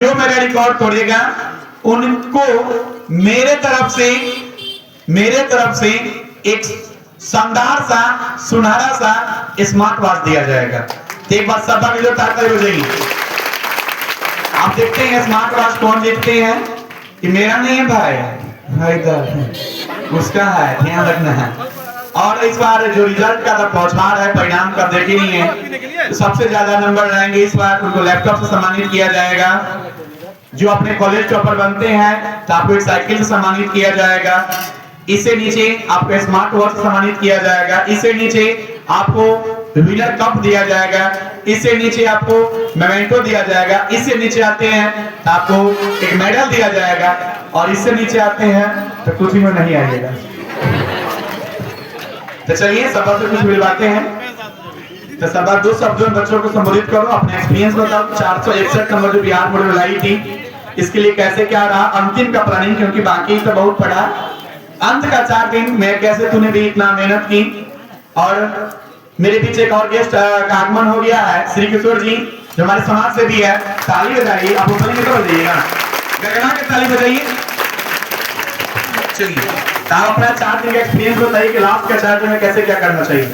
जो मेरा रिकॉर्ड तोड़ेगा उनको मेरे तरफ से एक शानदार सा सुनहरा सा स्मार्ट वॉच दिया जाएगा। तो एक बार सब मिलो ताली बजाइए। आप देखते हैं स्मार्ट वॉच कौन जीतते हैं? ये मेरा नहीं है भाई उसका है, ध्यान रखना है। और इस बार जो रिजल्ट का बौछार है, परिणाम का देख ही नहीं है, तो सबसे ज्यादा नंबर लाएंगे इस बार उनको लैपटॉप से सम्मानित किया जाएगा। जो अपने कॉलेज टॉपर बनते हैं तो आपको एक साइकिल से सम्मानित किया जाएगा। इससे नीचे आपको स्मार्ट वॉच से सम्मानित किया जाएगा। इससे नीचे आपको विनर कप दिया जाएगा। इससे नीचे आपको मेमेंटो दिया जाएगा। इससे नीचे आते हैं तो आपको एक मेडल दिया जाएगा। और इससे नीचे आते हैं तो कुछ में नहीं आएगा। तो चलिए सब से कुछ मिलवाते हैं। तो सब दो शब्दों में बच्चों को संबोधित करो, अपने एक्सपीरियंस बताओ। 461 नंबर जो बिहार बोर्ड में लाई थी, इसके लिए कैसे क्या रहा अंतिम का प्लानिंग, क्योंकि बाकी तो बहुत पढ़ा। अंत का 4 दिन में कैसे तूने भी इतना मेहनत की। और मेरे पीछे एक और गेस्ट का आगमन हो गया है, श्री किशोर जी, जो हमारे समाज से भी है। ताली बजाइए, आप ऊपर निकल बजाइएगा, गगना के ताली बजाइए। चलिए आप अपना 4 दिन का एक्सपीरियंस बताइए कि लास्ट का 4 दिन में कैसे क्या करना चाहिए।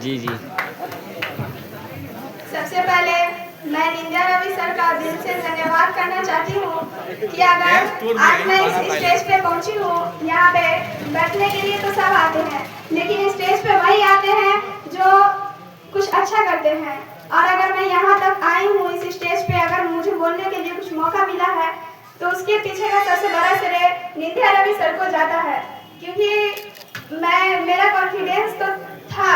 जी जी सबसे पहले मैं निंदा रवि सर का दिल से धन्यवाद करना चाहती हूँ कि अगर आज मैं इस स्टेज पे पहुँची हूँ, यहाँ पे बैठने के लिए तो सब आते हैं, लेकिन स्टेज पे वही आते हैं जो कुछ अच्छा करते हैं। और अगर मैं यहाँ तक आई हूँ इस स्टेज पे, अगर मुझे बोलने के लिए कुछ मौका मिला है, तो उसके पीछे का सबसे बड़ा श्रेय निंदा रवि सर को जाता है। क्योंकि मेरा कॉन्फिडेंस तो था,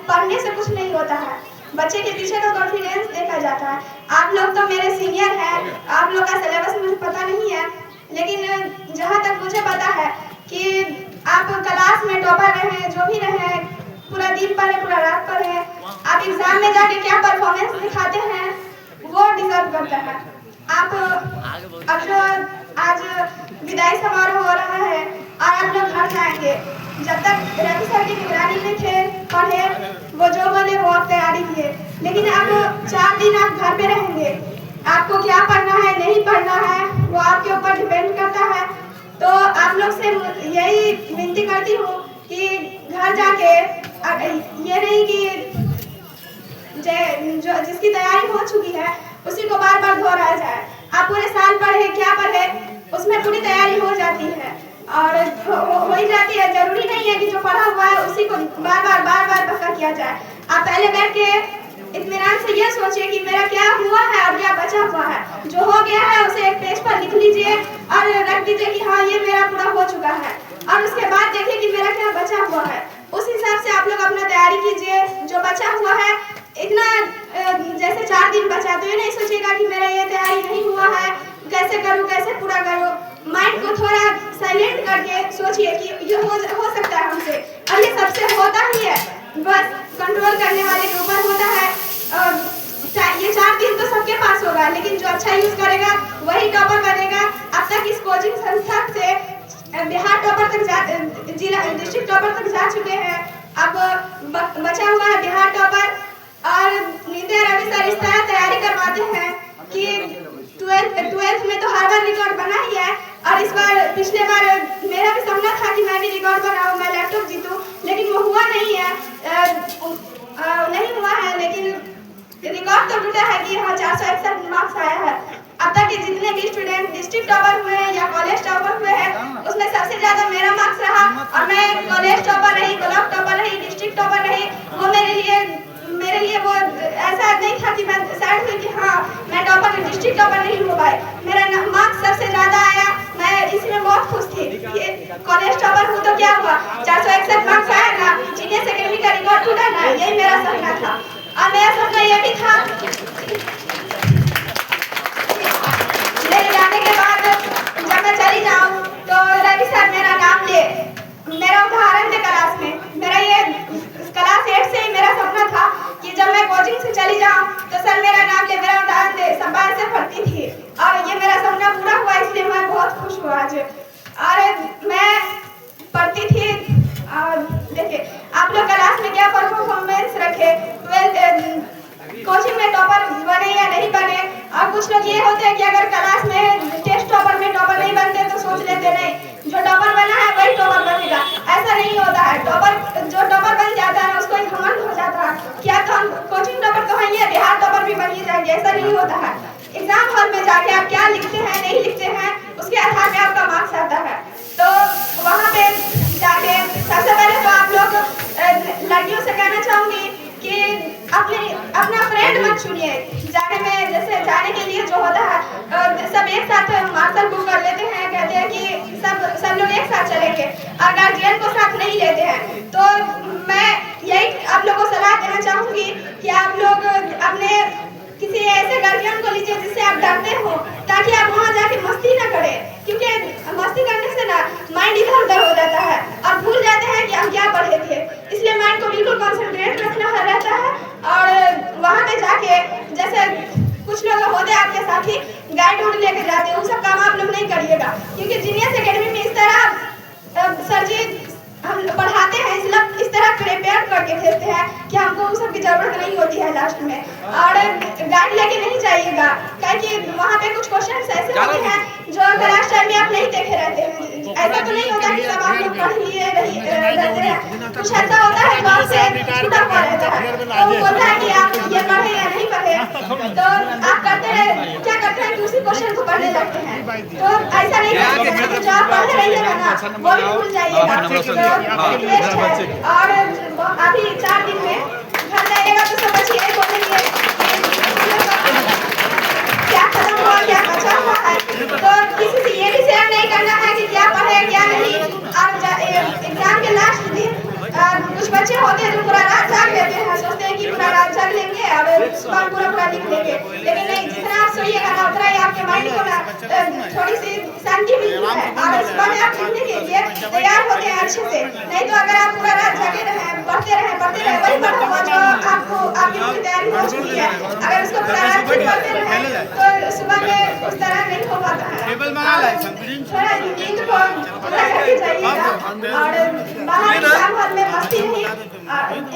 पढ़ने से कुछ नहीं होता है, बच्चे के पीछे का कॉन्फिडेंस देखा जाता है। आप लोग तो मेरे सीनियर हैं, आप लोग का सिलेबस मुझे पता नहीं है, लेकिन जहाँ तक मुझे पता है कि आप क्लास में टॉपर रहे, जो भी रहे, पूरा दिन पढ़े, पूरा रात पढ़े, आप एग्जाम में जाके क्या परफॉर्मेंस दिखाते हैं वो डिजर्व करता है। आप अब जो आज विदाई समारोह हो रहा है और आप लोग घर जाएंगे, जब तक रवि सर की निगरानी में थे, पढ़े, वो जो बोले वो आप तैयारी किए, लेकिन अब 4 दिन आप घर पे रहेंगे, आपको क्या पढ़ना है नहीं पढ़ना है वो आपके ऊपर डिपेंड करता है। तो आप लोग से यही विनती करती हूँ कि घर जाके ये नहीं कि जो जिसकी तैयारी हो चुकी है उसी को बार बार दोहराया जाए। आप पूरे साल पढ़े, क्या पढ़े, उसमें पूरी तैयारी हो जाती है और हो ही जाती है। जरूरी नहीं है कि जो पढ़ा हुआ है उसी को बार बार पक्का किया जाए। आप पहले बैठ के इत्मीनान से ये सोचिए कि मेरा क्या हुआ है और क्या बचा हुआ है। जो हो गया है उसे एक पेज पर लिख लीजिए और रख दीजिए कि हाँ ये मेरा पूरा हो चुका है, और उसके बाद देखिए कि मेरा क्या बचा हुआ है। उस हिसाब से आप लोग अपना तैयारी कीजिए। जो बचा हुआ है, इतना जैसे 4 दिन बचा, तो ये नहीं सोचिएगा कि मेरा ये तैयारी नहीं हुआ है, कैसे करूँ, कैसे पूरा करूँ। माइंड को थोड़ा साइलेंट करके सोचिए कि ये हो सकता है हमसे, और ये सबसे होता ही है, बस कंट्रोल करने वाले के ऊपर होता है। और ये 4 दिन तो सबके पास होगा, लेकिन जो अच्छा यूज करेगा वही टॉपर बनेगा। अब तक इस कोचिंग संस्था से बिहार टॉपर तक जिला डिस्ट्रिक्ट टॉपर तक जा चुके हैं, अब बचा हुआ है बिहार टॉपर। और निंदा रवि सर इस तरह तैयारी करवाते हैं कि 12th में तो हर बार रिकॉर्ड बना ही है, और इस बार पिछले बार मेरा भी सपना था कि मैं भी रिकॉर्ड बनाऊं, मैं लैपटॉप जीतूं, लेकिन वो हुआ नहीं है, नहीं हुआ है। लेकिन रिकॉर्ड तो टूटा है कि हाँ 461 मार्क्स आया है। अब तक के जितने भी स्टूडेंट डिस्ट्रिक्ट टॉपर हुए हैं या कॉलेज टॉपर हुए हैं, उसमें सबसे ज्यादा मेरा मार्क्स रहा, और मैं कॉलेज टॉपर रही, ब्लॉक टॉपर रही, डिस्ट्रिक्ट टॉपर रही। वो मेरे लिए वो ऐसा नहीं था कि मैं सैड हुई कि हाँ मैं टॉपर डिस्ट्रिक्ट टॉपर नहीं हो पाई। मेरा मार्क्स सबसे ज्यादा आया, मैं इसमें बहुत खुश थी। कॉलेज टॉपर हूँ तो क्या हुआ, 461 मार्क्स आया ना, जीनियर सेकेंडरी का रिकॉर्ड टूटा ना, यही मेरा सपना था। और मेरा सपना ये भी था मेरे जाने के बाद जब मैं चली जाऊँ तो रवि सर मेरा नाम ले, मेरा उदाहरण दे क्लास में। मेरा ये क्लास 8 से ही मेरा सपना था कि जब मैं कोचिंग से चली जाऊं तो सर मेरा नाम ले, मेरा उदाहरण दे, सब बार से पढ़ती थी और ये मेरा सपना पूरा हुआ, इसलिए मैं बहुत खुश हूँ आज। और मैं पढ़ती थी और देखिए आप लोग क्लास में क्या परफॉर्मेंस रखे, कोचिंग में टॉपर बने या नहीं बने। और कुछ लोग ये होते हैं कि अगर क्लास में टेस्ट टॉपर में टॉपर नहीं बनते तो सोच लेते नहीं जो टॉपर बना है वही टॉपर बनेगा। ऐसा नहीं होता है, टॉपर जो टॉपर बन जाता है उसको एक घमंड हो जाता है क्या तो हम कोचिंग टॉपर तो हैं, बिहार टॉपर भी बन ही जाएंगे, ऐसा नहीं होता है। एग्जाम हॉल में जाके आप क्या लिखते हैं नहीं लिखते हैं उसके आधार पे आपका मार्क्स आता है। तो वहाँ पे जाके सबसे पहले तो आप लोग लड़कियों से कहना चाहूंगी कि अपना फ्रेंड मत चुनिए जाने में। जैसे जाने के लिए जो होता है सब एक साथ मार्शल बुक कर लेते हैं, कहते हैं कि सब लोग एक साथ चलेंगे और गार्जियन को साथ नहीं लेते हैं। तो मैं यही आप लोगों को सलाह देना चाहूंगी कि आप लोग अपने किसी ऐसे गार्जियन को लीजिए जिससे आप डरते हो, ताकि आप वहाँ जाके मस्ती ना करें, क्योंकि मस्ती करने से ना माइंड इधर उधर हो जाता है और भूल जाते हैं कि हम क्या पढ़े थे। इसलिए माइंड को बिल्कुल कंसंट्रेट रखना रहता है। और वहाँ पे जाके जैसे कुछ लोग होते हैं आपके साथी गाइड उड़ लेके जाते हैं, वो सब काम आप लोग नहीं करिएगा, क्योंकि जीनियस एकेडमी में इस तरह सर जी हम पढ़ाते हैं, इस तरह प्रिपेयर करके भेजते हैं कि हमको उस सब की जरूरत नहीं होती है लास्ट में। और गाइड लेके नहीं जाइएगा, क्योंकि वहाँ पे कुछ क्वेश्चन ऐसे होते हैं जो क्लास टाइम में आप नहीं देखे रहते हैं। ऐसा तो नहीं होता कि सब आप लोग पढ़ लिए रहते हैं, कुछ ऐसा होता है जो आपसे छूटा हुआ रहता है। तो बोलता है कि आप ये पढ़े या नहीं पढ़े, तो आप क्या करते हैं कि उसी क्वेश्चन को पढ़ने लगते हैं। तो ऐसा नहीं करना चाहिए, जो आप पढ़ रहिएगा ना वो भी भूल जाइएगा। और अभी 4 दिन में घर जाइएगा तो समझिए बोलेंगे क्या खत्म हुआ क्या बचा हुआ है। तो किसी से ये भी शेयर नहीं करना है कि क्या पढ़े क्या नहीं। और एग्जाम के लास्ट दिन कुछ बच्चे होते हैं जो पूरा रात जाग लेते हैं, सोचते हैं कि पूरा रात जाग लेंगे और सुबह पूरा लिख लेंगे, लेकिन नहीं, जितना आप सोइएगा ना उतना ही आपके माइंड को ना थोड़ी सी शांति मिलती है और सुबह में आप लिखने के लिए तैयार होते हैं अच्छे से। नहीं तो अगर आप पूरा रात जागे रहे पढ़ते रहे वही पढ़ा हुआ जो आपको आपकी तैयारी हो चुकी है, अगर उसको पूरा रात पढ़ते रहे तो सुबह में उस तरह नहीं हो पाता है। थोड़ा नींद को पूरा करके जाइएगा और बाहर एग्जाम हॉल में मस्ती नहीं,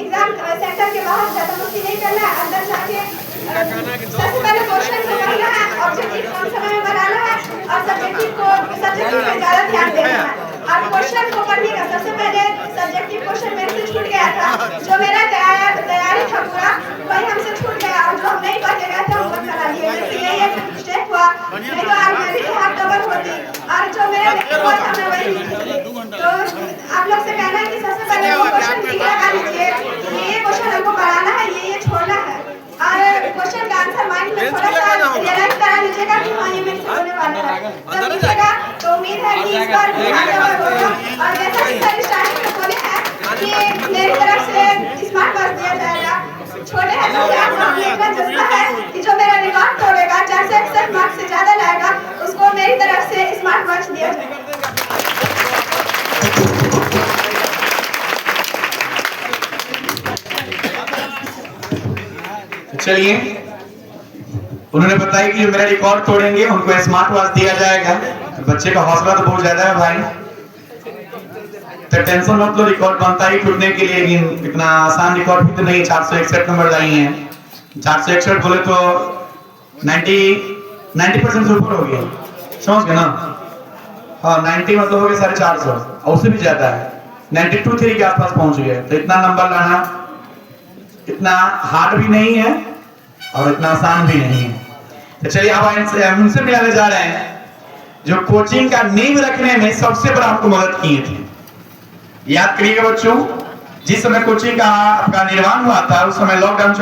एग्जाम सेंटर के बाहर ज्यादा मस्ती नहीं करना है। अंदर जाके सबसे पहले क्वेश्चन को पढ़ना है, ऑब्जेक्टिव कम समय में बनाना है और सब्जेक्टिव पे ज्यादा ध्यान देना है। और क्वेश्चन को पढ़िएगा, सबसे पहले सब्जेक्टिव क्वेश्चन मेरे से छूट गया था, जो मेरा तैयारी था पूरा वही हमसे छूट गया और जो हम नहीं पढ़ के गए थे हम मत करा लिए, इसलिए ये स्टेप हुआ। नहीं तो आज मैं भी हाथ डबल होती और जो मेरा हुआ था मैं वही लिखी। तो आप लोग से कहना है कि सबसे पहले वो क्वेश्चन ठीक लगा लीजिए, ये क्वेश्चन हमको पढ़ाना है, ये छोड़ना है और क्वेश्चन का आंसर माइंड में थोड़ा सा रियलाइज करा लीजिएगा कि हाँ ये मेरे से होने वाला है। तो लीजिएगा तो उम्मीद है कि इस बार ध्यान होगा। और जैसा कि सर स्टार्टिंग में बोले हैं कि मेरी तरफ से स्मार्ट वर्क दिया जाएगा, छोटे हैं तो आप लोग इतना जज्बा है कि जो मेरा रिकॉर्ड तोड़ेगा 461 मार्क्स से ज्यादा लाएगा उसको मेरी तरफ से स्मार्ट वर्क दिया जाएगा। चलिए, उन्होंने बताया कि जो मेरा रिकॉर्ड तोड़ेंगे उनको स्मार्ट वॉच दिया जाएगा। बच्चे का हौसला तो बहुत ज्यादा है भाई, तो टेंशन मत लो, रिकॉर्ड बनता ही टूटने के लिए, लेकिन इतना आसान रिकॉर्ड भी तो नहीं। 461 नंबर आई हैं, 461 बोले तो 90% से ऊपर हो गया, समझ गए ना। हाँ 90 मतलब हो गया 450 और उससे भी ज्यादा है, 92-3 के आसपास पहुंच गए। तो इतना नंबर लाना इतना हार्ड भी नहीं है और इतना आसान भी नहीं है। तो चलिए अब उनसे मिलाने जा रहे हैं जो कोचिंग का नींव रखने में सबसे बड़ा आपको मदद किए थे। याद करिएगा बच्चों, जिस समय कोचिंग का आपका निर्माण हुआ था उस समय लॉकडाउन